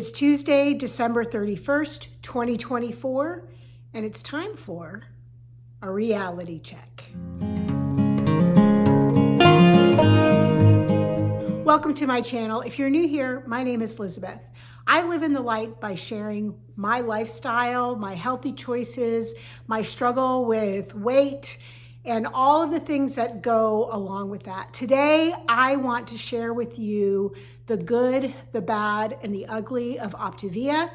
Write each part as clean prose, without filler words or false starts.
is Tuesday, December 31st, 2024, and it's time for a reality check. Welcome to my channel. If you're new here, my name is Lizabeth. I live in the light by sharing my lifestyle, my healthy choices, my struggle with weight, and all of the things that go along with that. Today, I want to share with you the good, the bad, and the ugly of Optavia.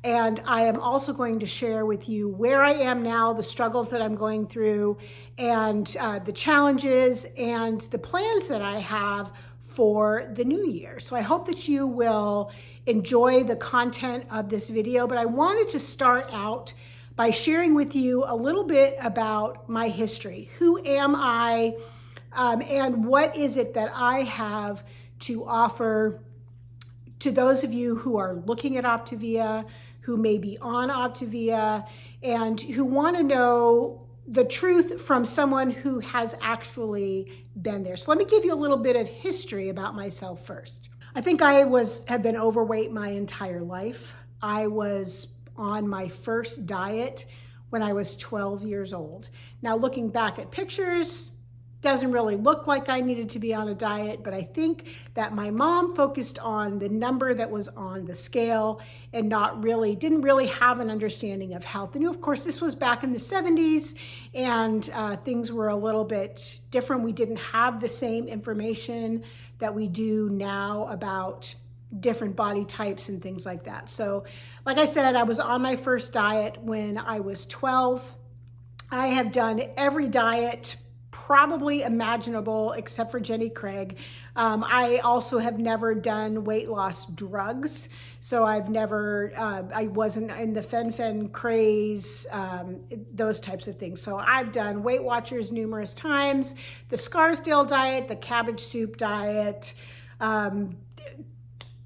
And I am also going to share with you where I am now, the struggles that I'm going through, and the challenges and the plans that I have for the new year. So I hope that you will enjoy the content of this video, but I wanted to start out by sharing with you a little bit about my history. Who am I, and what is it that I have to offer to those of you who are looking at Optavia, who may be on Optavia, and who want to know the truth from someone who has actually been there. So let me give you a little bit of history about myself first. I think I have been overweight my entire life. I was on my first diet when I was 12 years old. Now, looking back at pictures, doesn't really look like I needed to be on a diet, but I think that my mom focused on the number that was on the scale and didn't really have an understanding of health. And of course, this was back in the 70s, and things were a little bit different. We didn't have the same information that we do now about different body types and things like that. So like I said, I was on my first diet when I was 12. I have done every diet probably imaginable except for Jenny Craig. I also have never done weight loss drugs. So I wasn't in the fen craze, those types of things. So I've done Weight Watchers numerous times, the Scarsdale diet, the cabbage soup diet,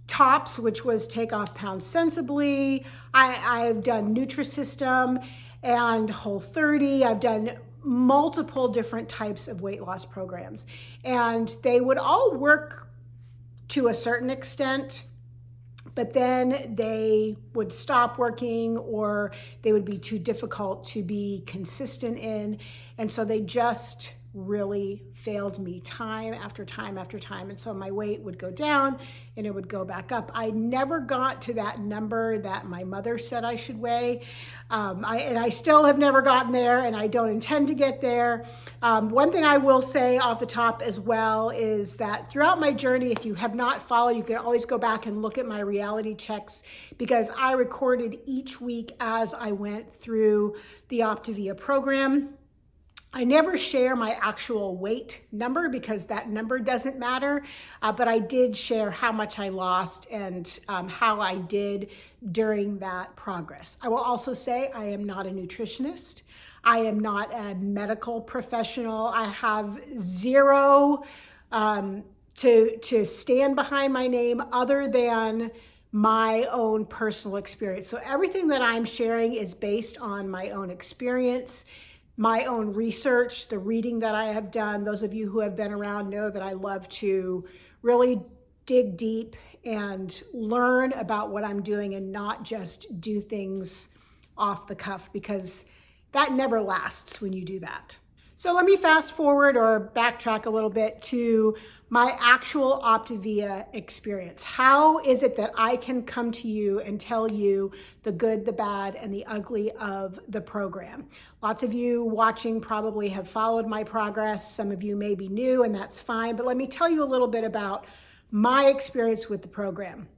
TOPS, which was Take Off Pounds Sensibly. I've done Nutrisystem and Whole30. I've done multiple different types of weight loss programs, and they would all work to a certain extent, but then they would stop working or they would be too difficult to be consistent in. And so they just really failed me time after time after time. And so my weight would go down and it would go back up. I never got to that number that my mother said I should weigh. And I still have never gotten there, and I don't intend to get there. One thing I will say off the top as well is that throughout my journey, if you have not followed, you can always go back and look at my reality checks, because I recorded each week as I went through the Optavia program. I never share my actual weight number because that number doesn't matter, but I did share how much I lost and how I did during that progress. I will also say I am not a nutritionist. I am not a medical professional. I have zero to stand behind my name other than my own personal experience. So everything that I'm sharing is based on my own experience, my own research, the reading that I have done. Those of you who have been around know that I love to really dig deep and learn about what I'm doing and not just do things off the cuff, because that never lasts when you do that. So let me fast forward or backtrack a little bit to my actual Optavia experience. How is it that I can come to you and tell you the good, the bad, and the ugly of the program? Lots of you watching probably have followed my progress. Some of you may be new, and that's fine. But let me tell you a little bit about my experience with the program.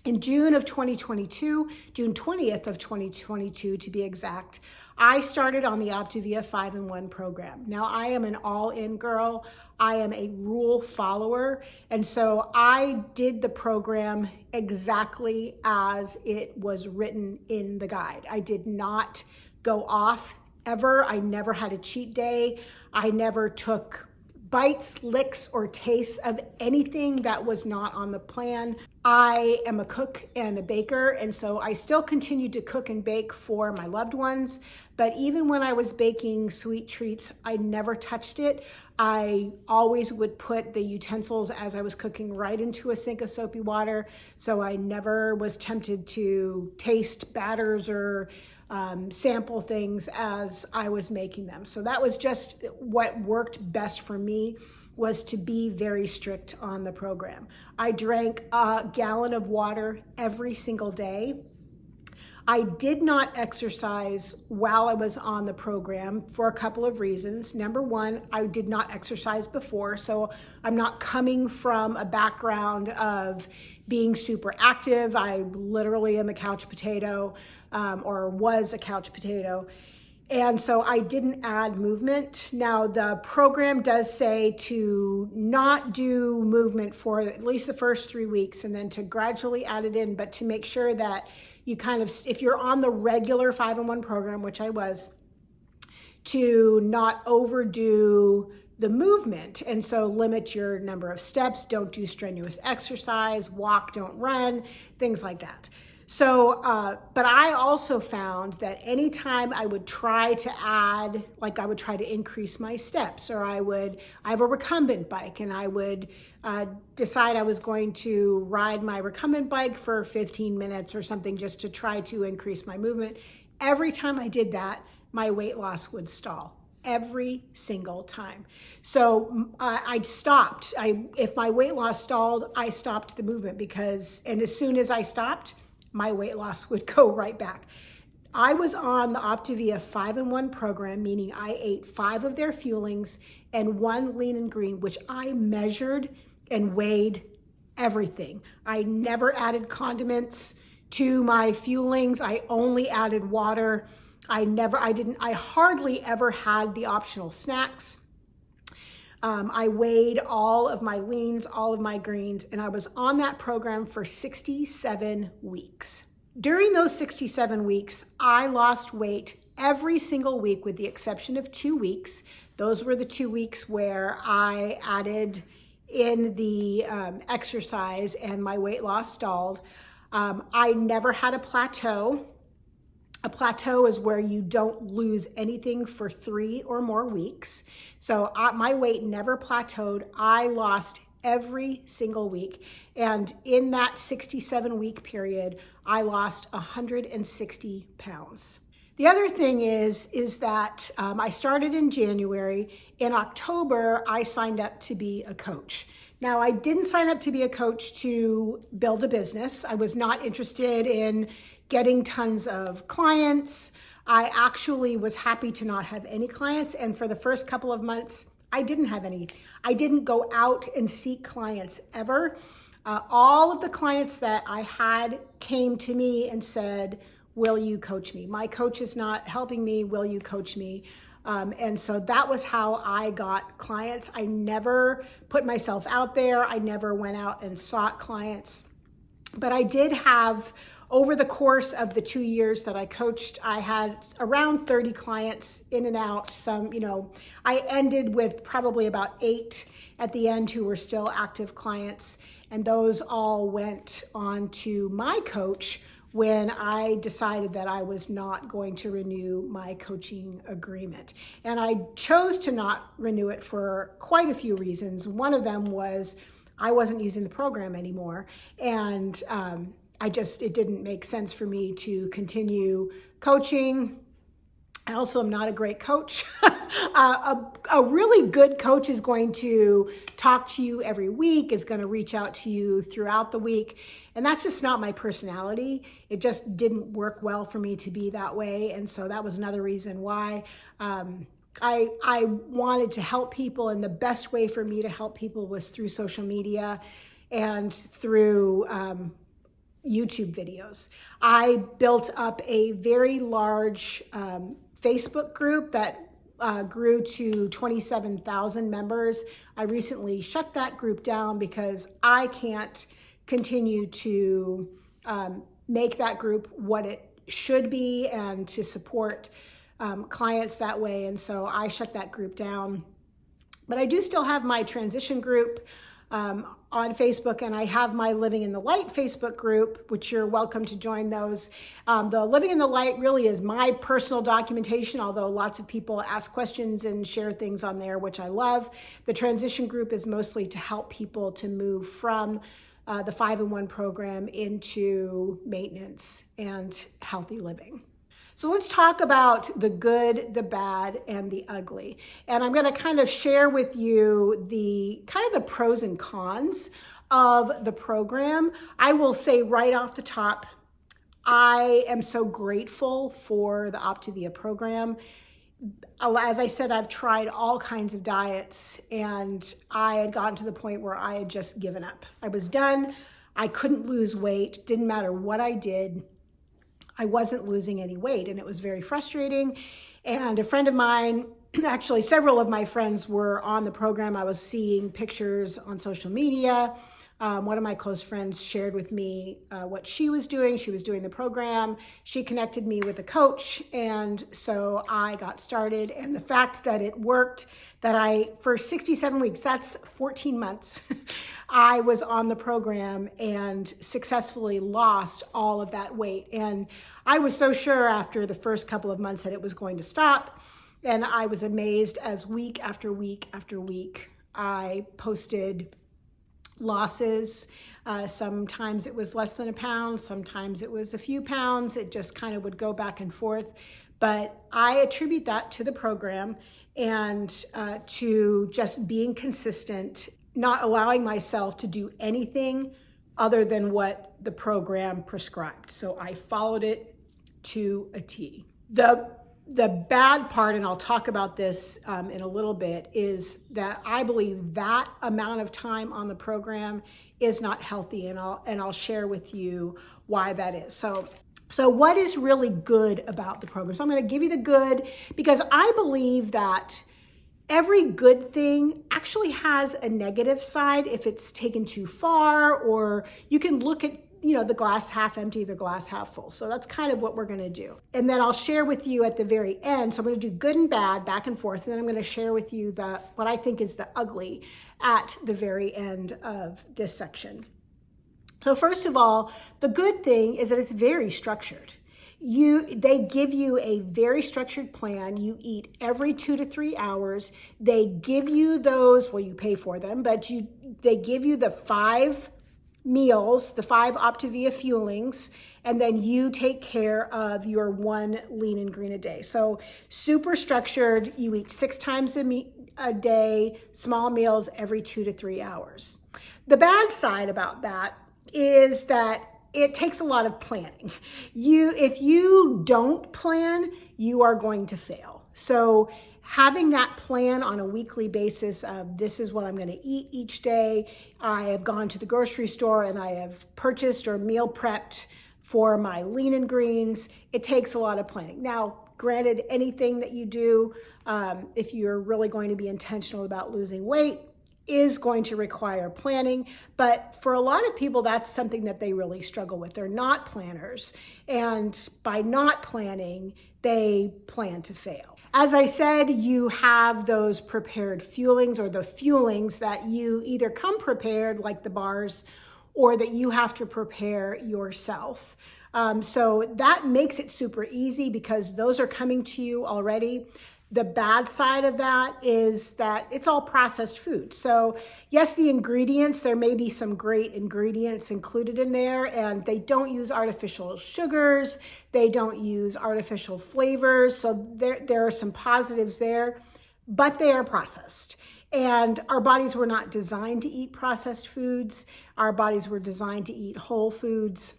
In June of 2022, June 20th of 2022 to be exact, I started on the Optavia 5-in-1 program. Now, I am an all-in girl. I am a rule follower. And so I did the program exactly as it was written in the guide. I did not go off ever. I never had a cheat day. I never took bites, licks, or tastes of anything that was not on the plan. I am a cook and a baker, and so I still continued to cook and bake for my loved ones. But even when I was baking sweet treats, I never touched it. I always would put the utensils as I was cooking right into a sink of soapy water, so I never was tempted to taste batters or sample things as I was making them. So that was just what worked best for me, was to be very strict on the program. I drank a gallon of water every single day. I did not exercise while I was on the program for a couple of reasons. Number one, I did not exercise before, so I'm not coming from a background of being super active. I literally am a couch potato, or was a couch potato. And so I didn't add movement. Now the program does say to not do movement for at least the first 3 weeks and then to gradually add it in, but to make sure that you kind of, if you're on the regular 5-in-1 program, which I was, to not overdo the movement. And so limit your number of steps, don't do strenuous exercise, walk, don't run, things like that. So, but I also found that anytime I would try to add, like I would try to increase my steps, or I have a recumbent bike and I would decide I was going to ride my recumbent bike for 15 minutes or something just to try to increase my movement. Every time I did that, my weight loss would stall. Every single time. So I stopped. If my weight loss stalled, I stopped the movement and as soon as I stopped, my weight loss would go right back. I was on the Optavia 5-in-1 program, meaning I ate 5 of their fuelings and 1 lean and green, which I measured and weighed everything. I never added condiments to my fuelings. I only added water. I hardly ever had the optional snacks. I weighed all of my leans, all of my greens, and I was on that program for 67 weeks. During those 67 weeks, I lost weight every single week with the exception of 2 weeks. Those were the 2 weeks where I added in the exercise and my weight loss stalled. I never had a plateau. A plateau is where you don't lose anything for 3 or more weeks. So my weight never plateaued. I lost every single week. And in that 67-week period, I lost 160 pounds. The other thing is that I started in January. In October, I signed up to be a coach. Now, I didn't sign up to be a coach to build a business. I was not interested in getting tons of clients. I actually was happy to not have any clients. And for the first couple of months, I didn't have any. I didn't go out and seek clients ever. All of the clients that I had came to me and said, will you coach me? My coach is not helping me. Will you coach me? And so that was how I got clients. I never put myself out there. I never went out and sought clients. But I did have, over the course of the 2 years that I coached, I had around 30 clients in and out. Some, I ended with probably about 8 at the end who were still active clients. And those all went on to my coach when I decided that I was not going to renew my coaching agreement. And I chose to not renew it for quite a few reasons. One of them was I wasn't using the program anymore. And it didn't make sense for me to continue coaching. I also am not a great coach. A really good coach is going to talk to you every week, is going to reach out to you throughout the week. And that's just not my personality. It just didn't work well for me to be that way. And so that was another reason why I wanted to help people. And the best way for me to help people was through social media and through YouTube videos. I built up a very large Facebook group that grew to 27,000 members. I recently shut that group down because I can't continue to make that group what it should be and to support clients that way. And so I shut that group down. But I do still have my transition group. on Facebook, and I have my Living in the Light Facebook group, which you're welcome to join those. The Living in the Light really is my personal documentation, although lots of people ask questions and share things on there, which I love. The transition group is mostly to help people to move from the 5-in-1 program into maintenance and healthy living. So let's talk about the good, the bad, and the ugly. And I'm going to kind of share with you the pros and cons of the program. I will say right off the top, I am so grateful for the Optavia program. As I said, I've tried all kinds of diets, and I had gotten to the point where I had just given up. I was done. I couldn't lose weight. Didn't matter what I did. I wasn't losing any weight, and it was very frustrating. And a friend of mine, actually several of my friends were on the program. I was seeing pictures on social media. One of my close friends shared with me what she was doing. She was doing the program. She connected me with a coach, and so I got started. And the fact that it worked, that for 67 weeks, that's 14 months, I was on the program and successfully lost all of that weight. And I was so sure after the first couple of months that it was going to stop. And I was amazed as week after week after week, I posted losses. Sometimes it was less than a pound. Sometimes it was a few pounds. It just kind of would go back and forth. But I attribute that to the program and to just being consistent, not allowing myself to do anything other than what the program prescribed. So I followed it to a T. The bad part, and I'll talk about this in a little bit, is that I believe that amount of time on the program is not healthy, and I'll share with you why that is. So what is really good about the program? So I'm going to give you the good, because I believe that every good thing actually has a negative side if it's taken too far, or you can look at the glass half empty, the glass half full. So that's kind of what we're going to do. And then I'll share with you at the very end. So I'm going to do good and bad back and forth. And then I'm going to share with you what I think is the ugly at the very end of this section. So first of all, the good thing is that it's very structured. They give you a very structured plan. You eat every 2 to 3 hours. They give you those, well, you pay for them, but they give you the 5 meals, the 5 Optavia fuelings, and then you take care of your 1 lean and green a day. So super structured. You eat 6 times a day, small meals every 2 to 3 hours. The bad side about that is that it takes a lot of planning. If you don't plan, you are going to fail. So having that plan on a weekly basis of this is what I'm going to eat each day. I have gone to the grocery store and I have purchased or meal prepped for my lean and greens. It takes a lot of planning. Now, granted, anything that you do, if you're really going to be intentional about losing weight, is going to require planning. But for a lot of people, that's something that they really struggle with. They're not planners. And by not planning, they plan to fail. As I said, you have those prepared fuelings, or the fuelings that you either come prepared, like the bars, or that you have to prepare yourself. So that makes it super easy because those are coming to you already. The bad side of that is that it's all processed food. So yes, the ingredients, there may be some great ingredients included in there, and they don't use artificial sugars. They don't use artificial flavors. So there are some positives there, but they are processed. And our bodies were not designed to eat processed foods. Our bodies were designed to eat whole foods.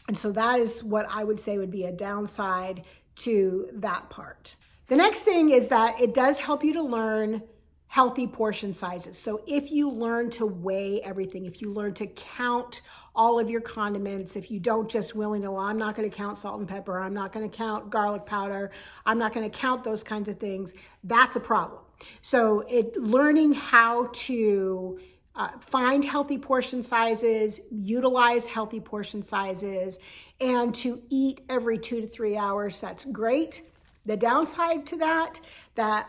And so that is what I would say would be a downside to that part. The next thing is that it does help you to learn healthy portion sizes. So if you learn to weigh everything, if you learn to count all of your condiments, if you don't just well, I'm not going to count salt and pepper, I'm not going to count garlic powder, I'm not going to count those kinds of things, that's a problem. So learning how to find healthy portion sizes, utilize healthy portion sizes, and to eat every 2 to 3 hours, that's great. The downside to that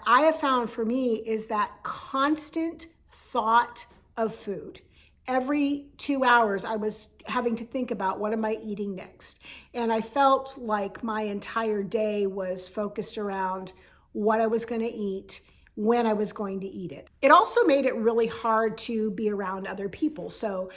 I have found for me is that constant thought of food. Every 2 hours, I was having to think about what am I eating next. And I felt like my entire day was focused around what I was going to eat, when I was going to eat it. It also made it really hard to be around other people. So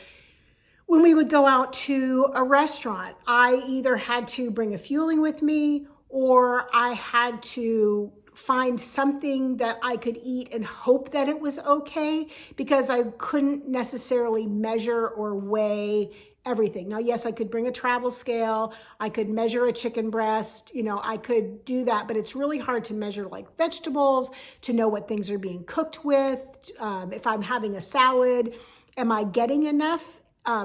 when we would go out to a restaurant, I either had to bring a fueling with me or I had to find something that I could eat and hope that it was okay, because I couldn't necessarily measure or weigh everything. Now, yes, I could bring a travel scale. I could measure a chicken breast. I could do that, but it's really hard to measure like vegetables, to know what things are being cooked with. If I'm having a salad, am I getting enough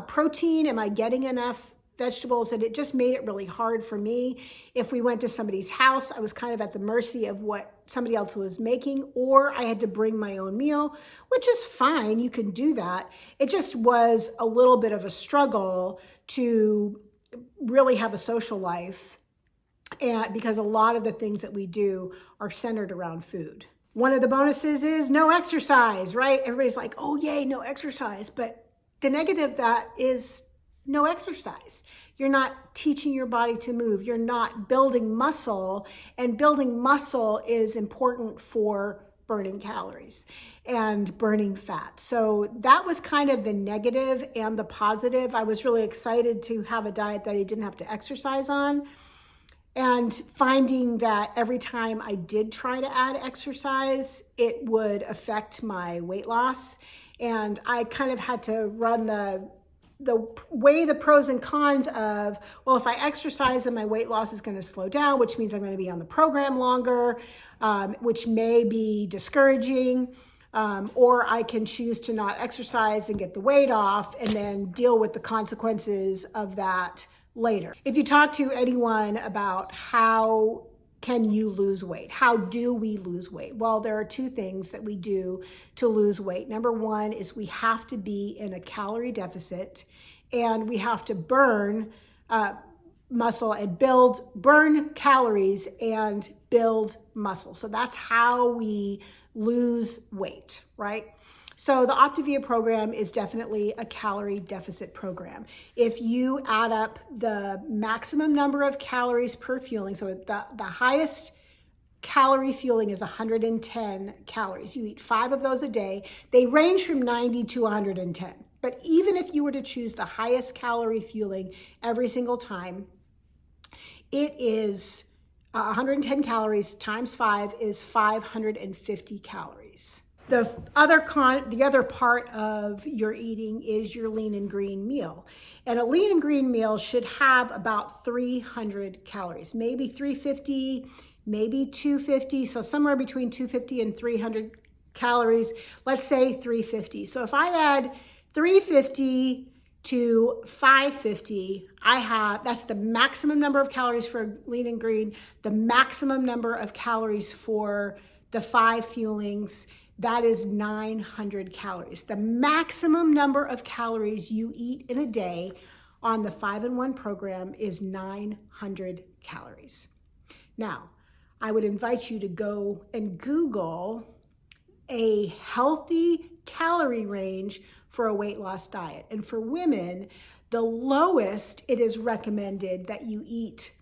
protein? Am I getting enough vegetables? And it just made it really hard for me. If we went to somebody's house, I was kind of at the mercy of what somebody else was making, or I had to bring my own meal, which is fine. You can do that. It just was a little bit of a struggle to really have a social life, and because a lot of the things that we do are centered around food. One of the bonuses is no exercise, right? Everybody's like, oh yay, no exercise. But the negative of that is no exercise. You're not teaching your body to move. You're not building muscle, and building muscle is important for burning calories and burning fat. So that was kind of the negative and the positive. I was really excited to have a diet that I didn't have to exercise on, and finding that every time I did try to add exercise, it would affect my weight loss. And I kind of had to run weigh the pros and cons of, well, if I exercise and my weight loss is going to slow down, which means I'm going to be on the program longer, which may be discouraging, or I can choose to not exercise and get the weight off and then deal with the consequences of that later. If you talk to anyone about how can you lose weight? How do we lose weight? Well, there are two things that we do to lose weight. Number one is we have to be in a calorie deficit, and we have to burn muscle and burn calories and build muscle. So that's how we lose weight, right? So the Optavia program is definitely a calorie deficit program. If you add up the maximum number of calories per fueling, so the highest calorie fueling is 110 calories. You eat 5 of those a day. They range from 90 to 110. But even if you were to choose the highest calorie fueling every single time, it is 110 calories times 5 is 550 calories. The other part of your eating is your lean and green meal. And a lean and green meal should have about 300 calories, maybe 350, maybe 250. So somewhere between 250 and 300 calories, let's say 350. So if I add 350 to 550, that's the maximum number of calories for lean and green, the maximum number of calories for the 5 fuelings. That is 900 calories. The maximum number of calories you eat in a day on the 5-in-1 program is 900 calories. Now, I would invite you to go and Google a healthy calorie range for a weight loss diet. And for women, the lowest it is recommended that you eat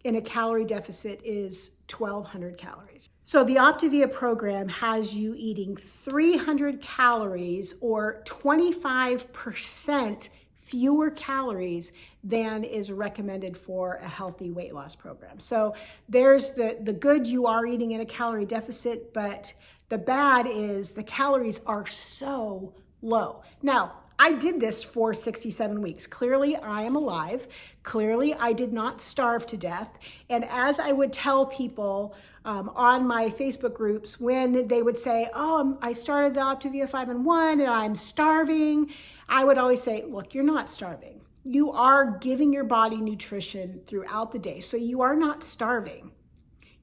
in a calorie deficit is 1,200 calories. So the Optavia program has you eating 300 calories or 25% fewer calories than is recommended for a healthy weight loss program. So there's the good, you are eating in a calorie deficit, but the bad is the calories are so low. Now, I did this for 67 weeks. Clearly, I am alive. Clearly, I did not starve to death. And as I would tell people on my Facebook groups, when they would say, oh, I started the Optavia 5-in-1 and I'm starving, I would always say, look, you're not starving. You are giving your body nutrition throughout the day. So you are not starving.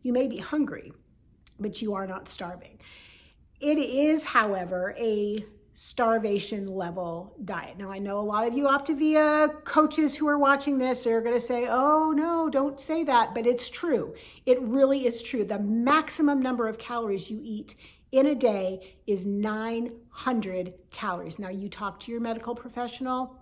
You may be hungry, but you are not starving. It is, however, a starvation level diet. Now, I know a lot of you Optavia coaches who are watching this are going to say, oh no, don't say that, but it's true. It really is true. The maximum number of calories you eat in a day is 900 calories. Now, you talk to your medical professional,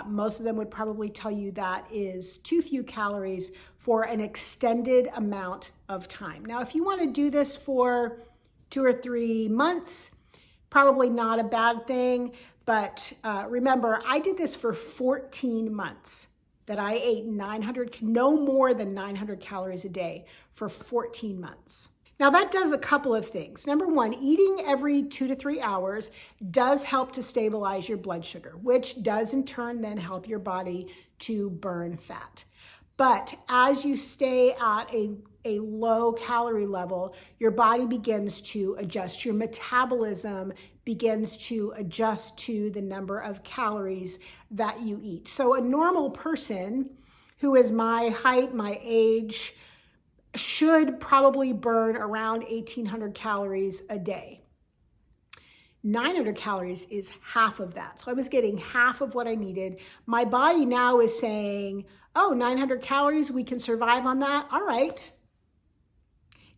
most of them would probably tell you that is too few calories for an extended amount of time. Now, if you want to do this for 2 or 3 months, probably not a bad thing. But remember, I did this for 14 months, that I ate no more than 900 calories a day for 14 months. Now that does a couple of things. Number one, eating every 2 to 3 hours does help to stabilize your blood sugar, which does in turn then help your body to burn fat. But as you stay at a low calorie level, your body begins to adjust. Your metabolism begins to adjust to the number of calories that you eat. So a normal person who is my height, my age, should probably burn around 1,800 calories a day. 900 calories is half of that. So I was getting half of what I needed. My body now is saying, oh, 900 calories, we can survive on that. All right.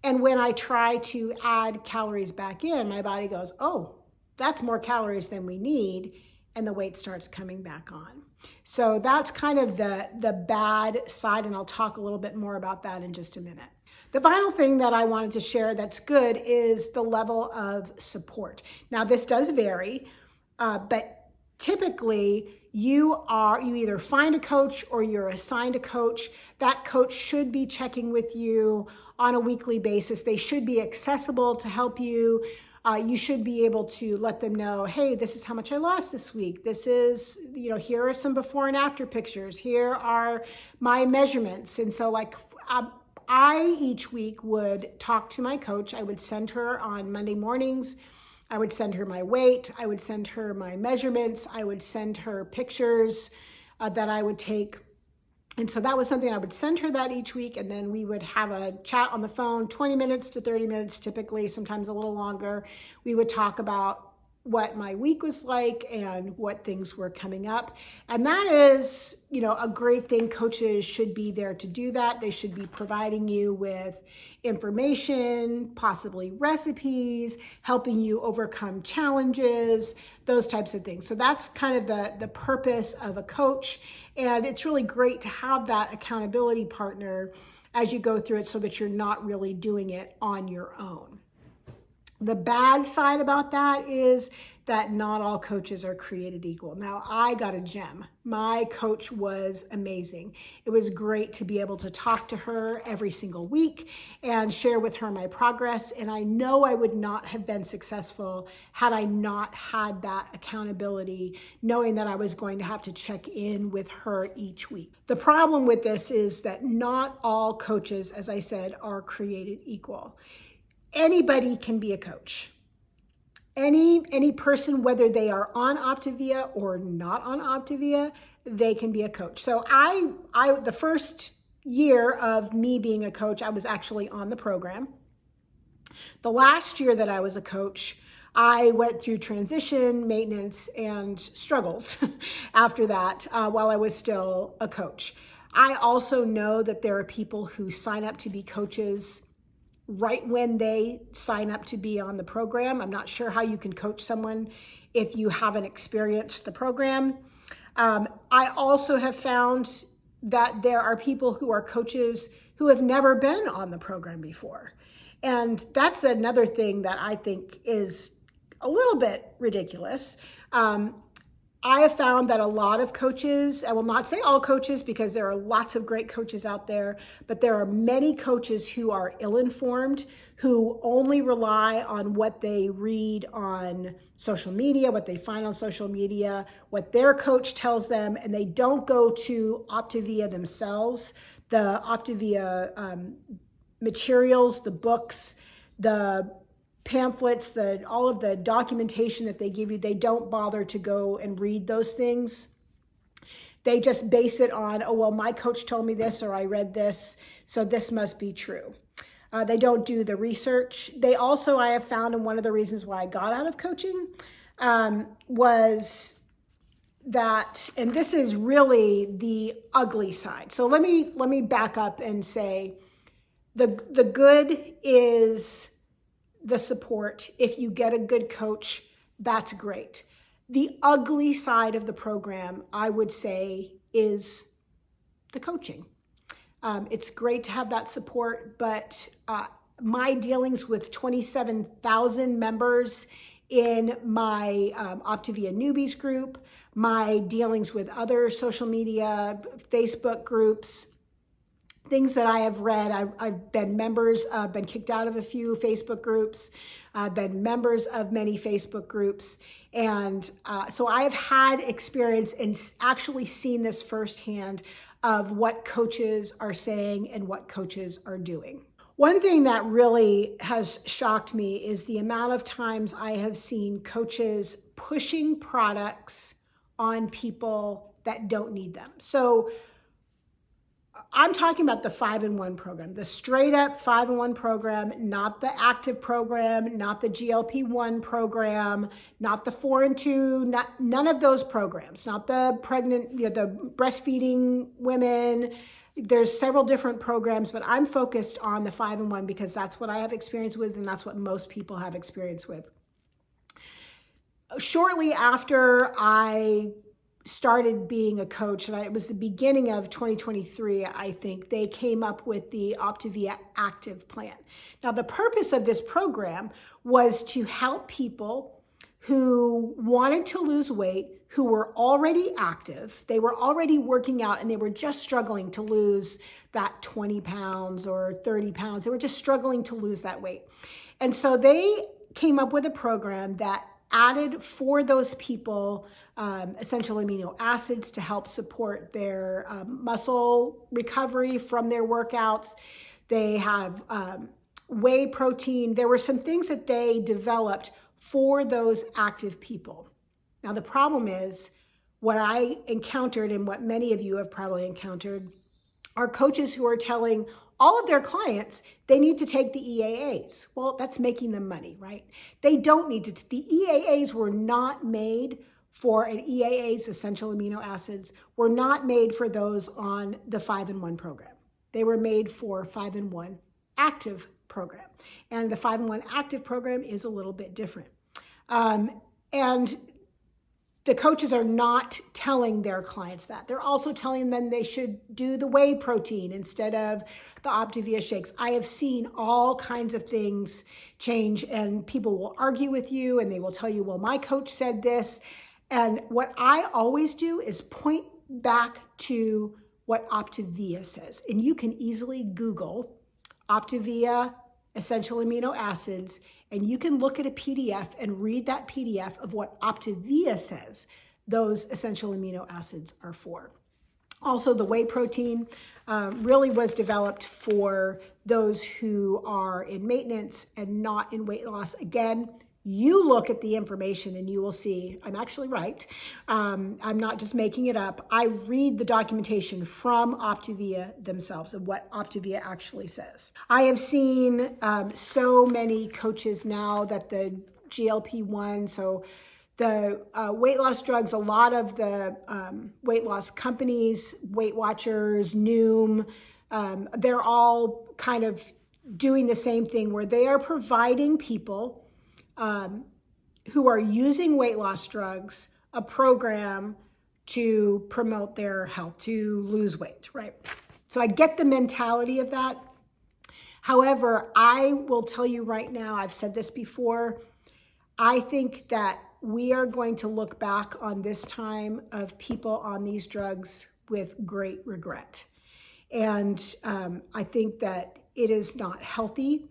And when I try to add calories back in, my body goes, oh, that's more calories than we need. And the weight starts coming back on. So that's kind of the bad side. And I'll talk a little bit more about that in just a minute. The final thing that I wanted to share that's good is the level of support. Now, this does vary, but typically you either find a coach or you're assigned a coach. That coach should be checking with you on a weekly basis. They should be accessible to help you. You should be able to let them know, hey, this is how much I lost this week. This is, here are some before and after pictures. Here are my measurements. And so I each week would talk to my coach. I would send her on Monday mornings. I would send her my weight. I would send her my measurements. I would send her pictures that I would take. And so that was something I would send her that each week. And then we would have a chat on the phone, 20 minutes to 30 minutes, typically, sometimes a little longer. We would talk about what my week was like and what things were coming up. And that is, a great thing. Coaches should be there to do that. They should be providing you with information, possibly recipes, helping you overcome challenges, those types of things. So that's kind of the purpose of a coach. And it's really great to have that accountability partner as you go through it so that you're not really doing it on your own. The bad side about that is that not all coaches are created equal. Now, I got a gem. My coach was amazing. It was great to be able to talk to her every single week and share with her my progress. And I know I would not have been successful had I not had that accountability, knowing that I was going to have to check in with her each week. The problem with this is that not all coaches, as I said, are created equal. Anybody can be a coach. Any person, whether they are on Optavia or not on Optavia, they can be a coach. So I the first year of me being a coach, I was actually on the program. The last year that I was a coach, I went through transition, maintenance, and struggles after that while I was still a coach. I also know that there are people who sign up to be coaches right when they sign up to be on the program. I'm not sure how you can coach someone if you haven't experienced the program. I also have found that there are people who are coaches who have never been on the program before. And that's another thing that I think is a little bit ridiculous. I have found that a lot of coaches, I will not say all coaches because there are lots of great coaches out there, but there are many coaches who are ill-informed, who only rely on what they read on social media, what they find on social media, what their coach tells them, and they don't go to Optavia themselves. The Optavia materials, the books, the pamphlets, all of the documentation that they give you, they don't bother to go and read those things. They just base it on, oh, well, my coach told me this, or I read this, so this must be true. They don't do the research. They also, I have found, and one of the reasons why I got out of coaching was that, and this is really the ugly side. So let me back up and say the good is the support. If you get a good coach, that's great. The ugly side of the program, I would say, is the coaching. It's great to have that support, but my dealings with 27,000 members in my Optavia newbies group, my dealings with other social media, Facebook groups, things that I have read. I've been members, been kicked out of a few Facebook groups, been members of many Facebook groups. And so I have had experience and actually seen this firsthand of what coaches are saying and what coaches are doing. One thing that really has shocked me is the amount of times I have seen coaches pushing products on people that don't need them. So I'm talking about the 5-in-1 program, the straight up 5-in-1 program, not the active program, not the GLP-1 program, not the 4-in-2, none of those programs, not the pregnant, the breastfeeding women. There's several different programs, but I'm focused on the 5-in-1 because that's what I have experience with and that's what most people have experience with. Shortly after I started being a coach, and it was the beginning of 2023, I think, they came up with the Optavia Active Plan. Now, the purpose of this program was to help people who wanted to lose weight, who were already active, they were already working out, and they were just struggling to lose that 20 pounds or 30 pounds. They were just struggling to lose that weight. And so they came up with a program that added for those people essential amino acids to help support their muscle recovery from their workouts. They have whey protein. There were some things that they developed for those active people. Now, the problem is what I encountered and what many of you have probably encountered are coaches who are telling all of their clients they need to take the EAAs. Well, that's making them money, right? They don't need to. The EAAs were not made for an EAAs, essential amino acids, were not made for those on the 5-in-1 program. They were made for 5-in-1 active program. And the 5-in-1 active program is a little bit different. And the coaches are not telling their clients that. They're also telling them they should do the whey protein instead of the Optavia shakes. I have seen all kinds of things change, and people will argue with you and they will tell you, well, my coach said this. And what I always do is point back to what Optavia says. And you can easily Google Optavia essential amino acids, and you can look at a PDF and read that PDF of what Optavia says those essential amino acids are for. Also, the whey protein really was developed for those who are in maintenance and not in weight loss. Again, you look at the information and you will see I'm actually right. I'm not just making it up. I read the documentation from Optavia themselves and what Optavia actually says. I have seen so many coaches now that the GLP-1, so the weight loss drugs, a lot of the weight loss companies, Weight Watchers, Noom, they're all kind of doing the same thing where they are providing people who are using weight loss drugs a program to promote their health, to lose weight, right? So I get the mentality of that. However, I will tell you right now, I've said this before, I think that we are going to look back on this time of people on these drugs with great regret. And I think that it is not healthy.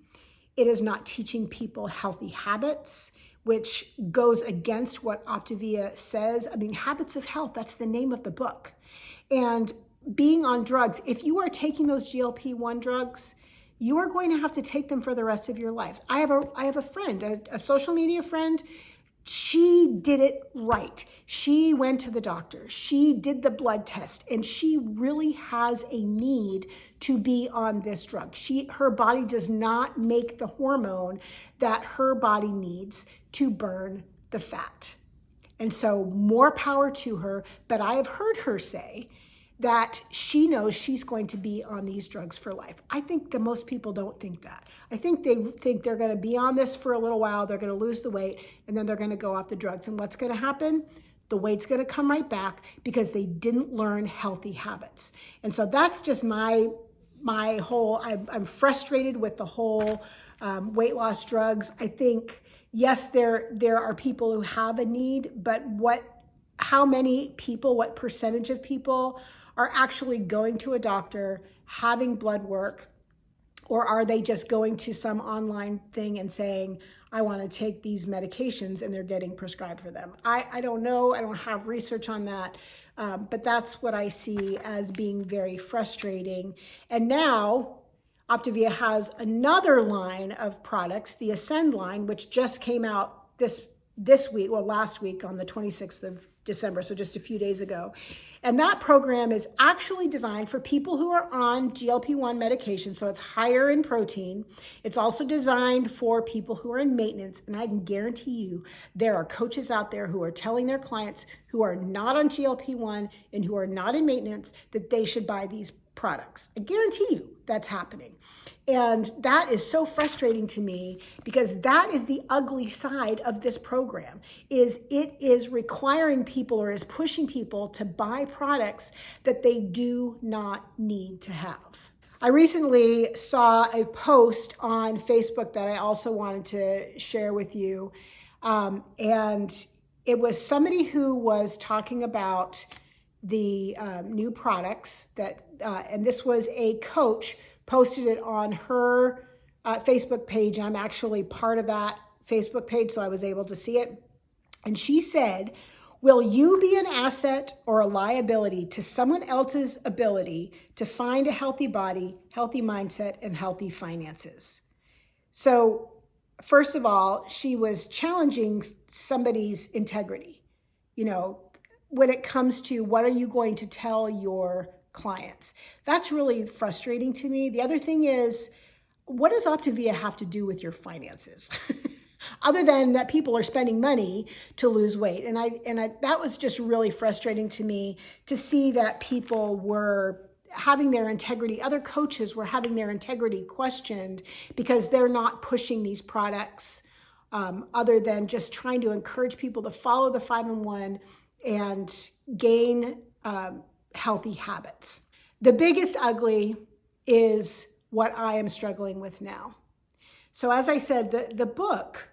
It is not teaching people healthy habits, which goes against what Optavia says. I mean, Habits of Health, that's the name of the book. And being on drugs, if you are taking those GLP-1 drugs, you are going to have to take them for the rest of your life. I have a friend, a social media friend. She did it right. She went to the doctor. She did the blood test, and she really has a need to be on this drug. Her body does not make the hormone that her body needs to burn the fat. And so more power to her. But I have heard her say that she knows she's going to be on these drugs for life. I think that most people don't think that. I think they think they're going to be on this for a little while, they're going to lose the weight, and then they're going to go off the drugs. And what's going to happen? The weight's going to come right back because they didn't learn healthy habits. And so that's just my whole, I'm frustrated with the whole weight loss drugs. I think, yes, there are people who have a need, but how many people, what percentage of people are actually going to a doctor, having blood work, or are they just going to some online thing and saying, I want to take these medications, and they're getting prescribed for them? I don't know. I don't have research on that. But that's what I see as being very frustrating. And now Optavia has another line of products, the Ascend line, which just came out this week, well, last week on the 26th of December, so just a few days ago. And that program is actually designed for people who are on GLP-1 medication, so it's higher in protein. It's also designed for people who are in maintenance, and I can guarantee you there are coaches out there who are telling their clients who are not on GLP-1 and who are not in maintenance that they should buy these products. I guarantee you that's happening. And that is so frustrating to me, because that is the ugly side of this program, is it is requiring people, or is pushing people to buy products that they do not need to have. I recently saw a post on Facebook that I also wanted to share with you. And it was somebody who was talking about the new products that, and this was a coach posted it on her Facebook page. I'm actually part of that Facebook page, so I was able to see it. And she said, will you be an asset or a liability to someone else's ability to find a healthy body, healthy mindset, and healthy finances? So first of all, she was challenging somebody's integrity. You know, when it comes to what are you going to tell your clients? That's really frustrating to me. The other thing is, what does Optavia have to do with your finances? Other than that people are spending money to lose weight. And that was just really frustrating to me, to see that people were having their integrity, other coaches were having their integrity questioned because they're not pushing these products, other than just trying to encourage people to follow the 5-in-1 and gain healthy habits. The biggest ugly is what I am struggling with now. So as I said, the book,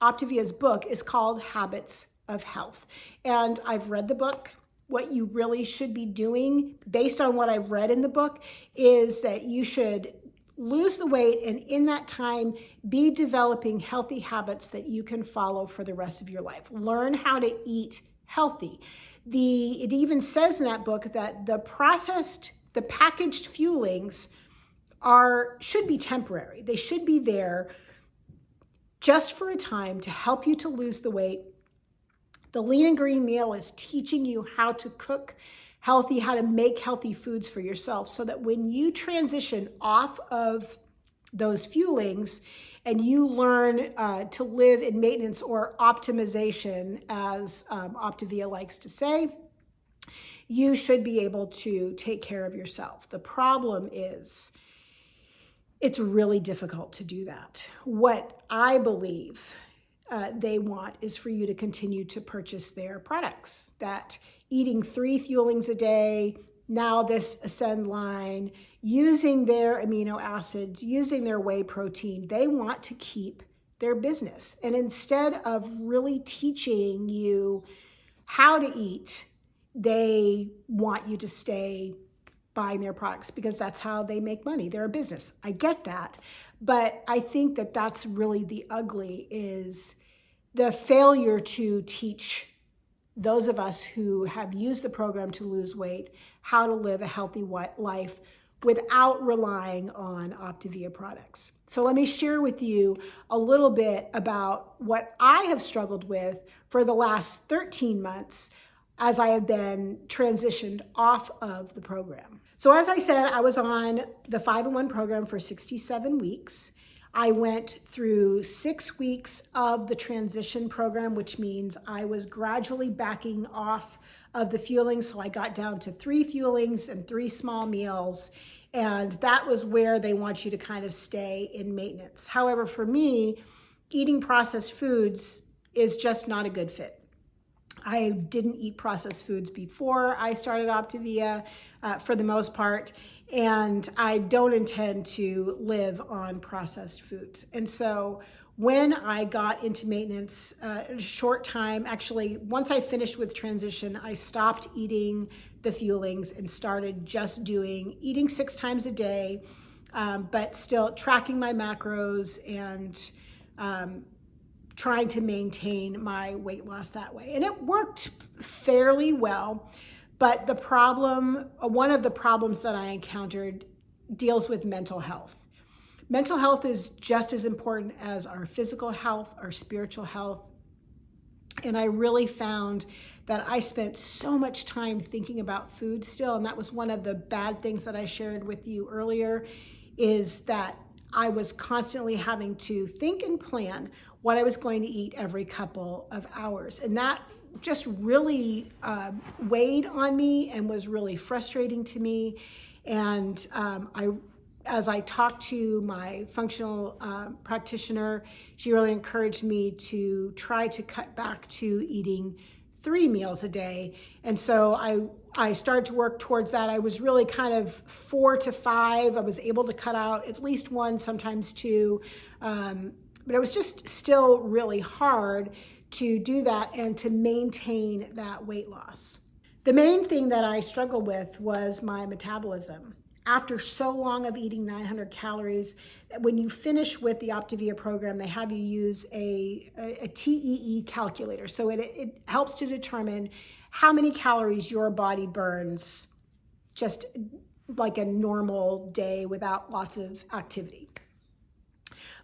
Optavia's book, is called Habits of Health. And I've read the book. What you really should be doing, based on what I've read in the book, is that you should lose the weight, and in that time, be developing healthy habits that you can follow for the rest of your life. Learn how to eat healthy. It even says in that book that the packaged fuelings should be temporary. They should be there just for a time to help you to lose the weight. The Lean and Green meal is teaching you how to cook healthy, how to make healthy foods for yourself, so that when you transition off of those fuelings and you learn to live in maintenance or optimization, as Optavia likes to say, you should be able to take care of yourself. The problem is, it's really difficult to do that. What I believe they want is for you to continue to purchase their products, that eating 3 fuelings a day, now this Ascend line, using their amino acids, using their whey protein, they want to keep their business. And instead of really teaching you how to eat, they want you to stay buying their products because that's how they make money. They're a business. I get that. But I think that that's really the ugly, is the failure to teach those of us who have used the program to lose weight how to live a healthy life without relying on Optavia products. So let me share with you a little bit about what I have struggled with for the last 13 months as I have been transitioned off of the program. So as I said, I was on the 5-in-1 program for 67 weeks. I went through 6 weeks of the transition program, which means I was gradually backing off of the fueling. So I got down to 3 fuelings and 3 small meals. And that was where they want you to kind of stay in maintenance. However, for me, eating processed foods is just not a good fit. I didn't eat processed foods before I started Optavia for the most part, and I don't intend to live on processed foods. And so when I got into maintenance, a short time, actually, once I finished with transition, I stopped eating the fuelings and started just eating 6 times a day, but still tracking my macros and trying to maintain my weight loss that way. And it worked fairly well, but one of the problems that I encountered deals with mental health. Mental health is just as important as our physical health, our spiritual health. And I really found that I spent so much time thinking about food still. And that was one of the bad things that I shared with you earlier, is that I was constantly having to think and plan what I was going to eat every couple of hours. And that just really weighed on me and was really frustrating to me. And as I talked to my functional practitioner, she really encouraged me to try to cut back to eating 3 meals a day. And so I started to work towards that. I was really kind of 4 to 5. I was able to cut out at least 1, sometimes 2. But it was just still really hard to do that and to maintain that weight loss. The main thing that I struggled with was my metabolism. After so long of eating 900 calories, when you finish with the Optavia program, they have you use a TEE calculator. So it helps to determine how many calories your body burns just like a normal day without lots of activity.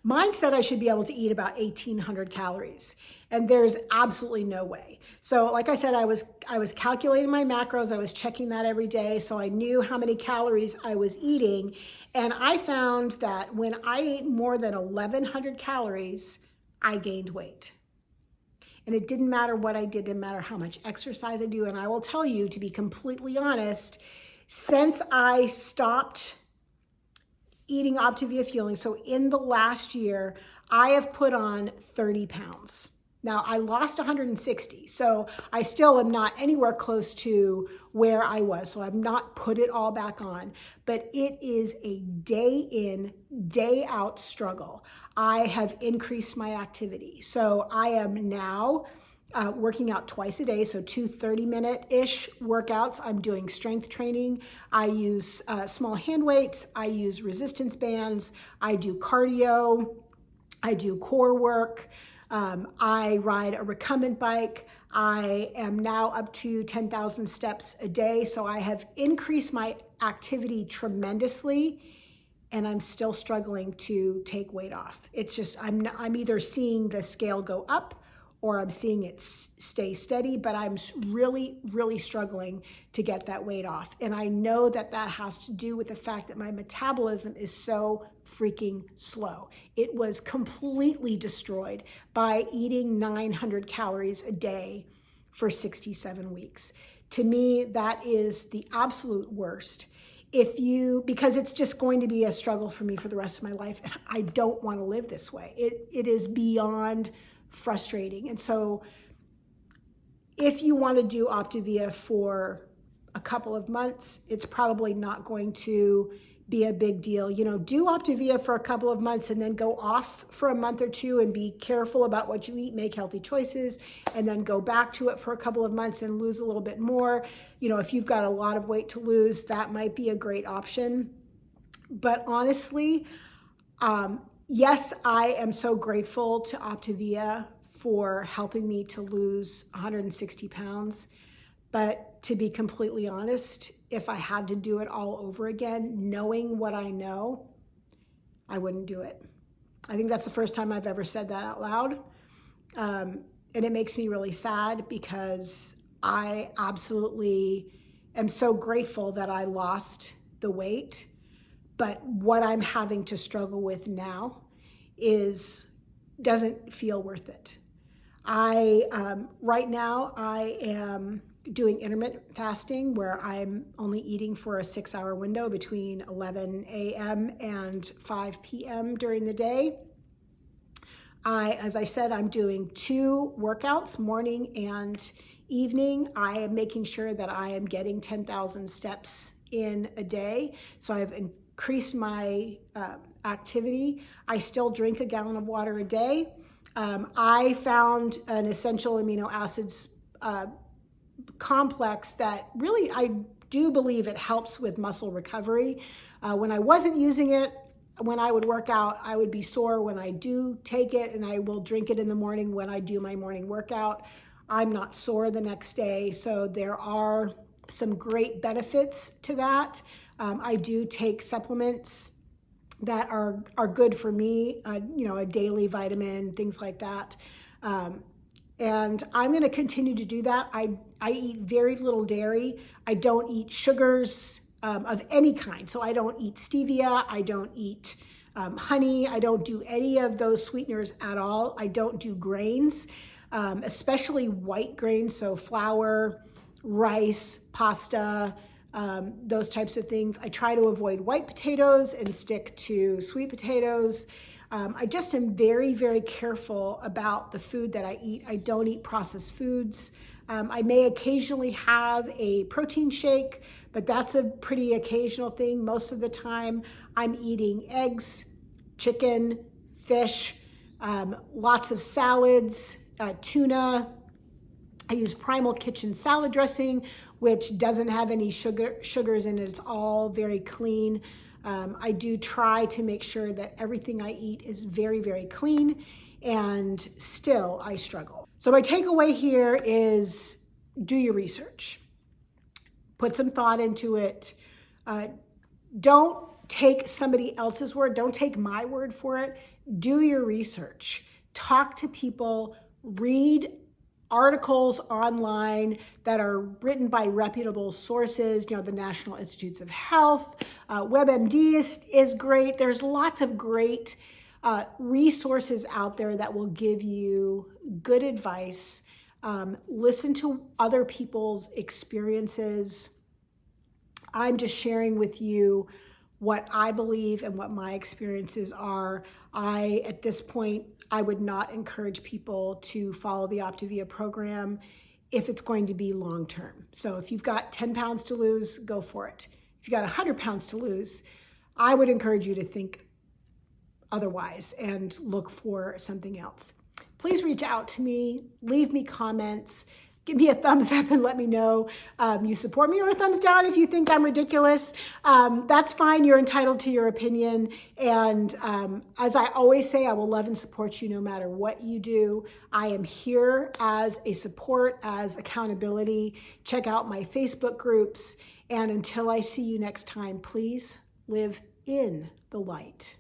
Mine said I should be able to eat about 1,800 calories, and there's absolutely no way. So like I said, I was calculating my macros. I was checking that every day, so I knew how many calories I was eating. And I found that when I ate more than 1,100 calories, I gained weight. And it didn't matter what I did, didn't matter how much exercise I do. And I will tell you, to be completely honest, since I stopped eating Optavia fueling, so in the last year, I have put on 30 pounds. Now, I lost 160, so I still am not anywhere close to where I was, so I've not put it all back on, but it is a day in, day out struggle. I have increased my activity, so I am now working out twice a day, so 2 30-minute-ish workouts. I'm doing strength training. I use small hand weights. I use resistance bands. I do cardio. I do core work. I ride a recumbent bike. I am now up to 10,000 steps a day, so I have increased my activity tremendously, and I'm still struggling to take weight off. It's just, I'm either seeing the scale go up or I'm seeing it stay steady, but I'm really, really struggling to get that weight off. And I know that that has to do with the fact that my metabolism is so freaking slow. It was completely destroyed by eating 900 calories a day for 67 weeks. To me, that is the absolute worst. Because it's just going to be a struggle for me for the rest of my life. And I don't want to live this way. It is beyond frustrating. And so if you want to do Optavia for a couple of months, it's probably not going to be a big deal. Do Optavia for a couple of months and then go off for a month or 2 and be careful about what you eat, make healthy choices, and then go back to it for a couple of months and lose a little bit more. If you've got a lot of weight to lose, that might be a great option. But honestly, yes, I am so grateful to Optavia for helping me to lose 160 pounds. But to be completely honest, if I had to do it all over again, knowing what I know, I wouldn't do it. I think that's the first time I've ever said that out loud. And it makes me really sad because I absolutely am so grateful that I lost the weight. But what I'm having to struggle with now doesn't feel worth it. Right now I am doing intermittent fasting where I'm only eating for a 6-hour window between 11 a.m. and 5 p.m. during the day. As I said, I'm doing 2 workouts, morning and evening. I am making sure that I am getting 10,000 steps in a day. So I've increased my activity. I still drink a gallon of water a day. I found an essential amino acids complex that really, I do believe it helps with muscle recovery. When I wasn't using it, when I would work out, I would be sore. When I do take it, and I will drink it in the morning when I do my morning workout, I'm not sore the next day. So there are some great benefits to that. I do take supplements that are good for me, a daily vitamin, things like that. And I'm going to continue to do that. I eat very little dairy. I don't eat sugars of any kind. So I don't eat stevia. I don't eat honey. I don't do any of those sweeteners at all. I don't do grains, especially white grains. So flour, rice, pasta, those types of things. I try to avoid white potatoes and stick to sweet potatoes. I just am very, very careful about the food that I eat. I don't eat processed foods. I may occasionally have a protein shake, but that's a pretty occasional thing. Most of the time, I'm eating eggs, chicken, fish, lots of salads, tuna. I use Primal Kitchen salad dressing, which doesn't have any sugars in it. It's all very clean. I do try to make sure that everything I eat is very, very clean, and still I struggle. So my takeaway here is do your research. Put some thought into it. Don't take somebody else's word. Don't take my word for it. Do your research. Talk to people. Read articles online that are written by reputable sources, the National Institutes of Health, WebMD is great. There's lots of great resources out there that will give you good advice. Listen to other people's experiences. I'm just sharing with you what I believe and what my experiences are. At this point, I would not encourage people to follow the Optavia program if it's going to be long-term. So if you've got 10 pounds to lose, go for it. If you've got 100 pounds to lose, I would encourage you to think otherwise and look for something else. Please reach out to me, leave me comments, give me a thumbs up and let me know you support me, or a thumbs down if you think I'm ridiculous. That's fine. You're entitled to your opinion. And as I always say, I will love and support you no matter what you do. I am here as a support, as accountability. Check out my Facebook groups. And until I see you next time, please live in the light.